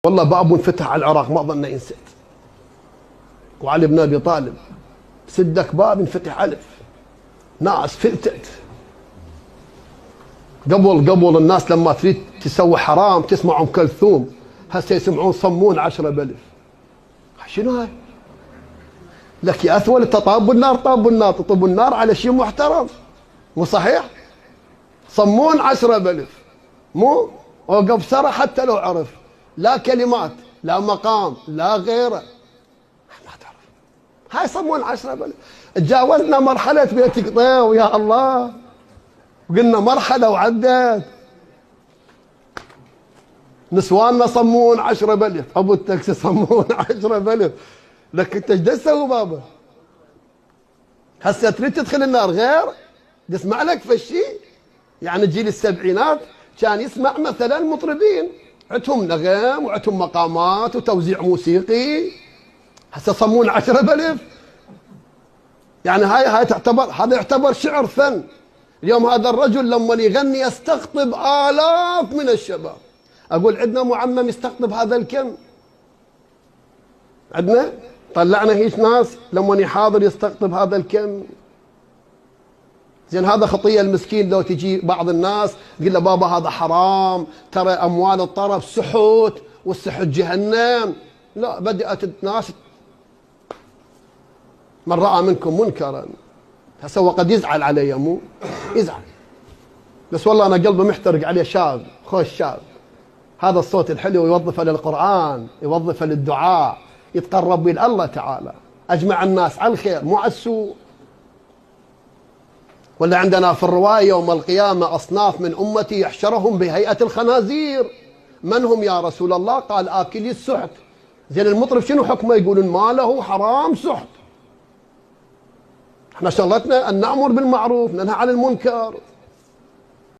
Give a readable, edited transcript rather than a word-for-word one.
والله باب انفتح على العراق ما ظن ينسد، وعلي بن ابي طالب سدك باب انفتح الف، ناس فلتت. قبل الناس لما تريد تسوي حرام تسمع ام كلثوم، هسه يسمعون صمون 10 بلف. شنو هاي؟ لك يا اثول طاب النار، طاب النار، تطب النار على شيء محترم، مو صحيح؟ صمون 10 بلف، مو وقف سرى حتى لو عرف، لا كلمات لا مقام لا غيره، ما تعرف. هاي صمون 10 بلف. تجاوزنا مرحلة بيتك طيو يا الله، وقلنا مرحلة وعدت. نسواننا صمون 10 بلف، ابو التاكسي صمون 10 بلف. لك انت ايش تسوي بابا؟ هسه تريد تدخل النار غير تسمع لك في الشيء؟ يعني جيل السبعينات كان يسمع مثلا مطربين عندهم نغم وعندهم مقامات وتوزيع موسيقي. هسه صمون 10 بلف. يعني هاي تعتبر، هذا يعتبر شعر فن. اليوم هذا الرجل لما يغني يستقطب آلاف من الشباب. اقول عندنا معمم يستقطب هذا الكم؟ عندنا طلعنا هيك ناس لما يحاضر يستقطب هذا الكم؟ زين هذا خطيه المسكين. لو تجي بعض الناس تقول له بابا هذا حرام، ترى اموال الطرف سحت، والسحت جهنم. لا، بدات الناس من راى منكم منكرا. هسه هو قد يزعل علي، مو يزعل، بس والله انا قلبي محترق عليه. شاب خوش شاب، هذا الصوت الحلو يوظفه للقران، يوظفه للدعاء، يتقرب به الله تعالى. اجمع الناس على الخير مو على السوء. ولا عندنا في الروايه يوم القيامه اصناف من امتي يحشرهم بهيئه الخنازير. من هم يا رسول الله؟ قال اكلي السحت. زين المطرب شنو حكمه؟ يقولون ما له حرام سحت. احنا شغلتنا ان نامر بالمعروف ننهى عن المنكر.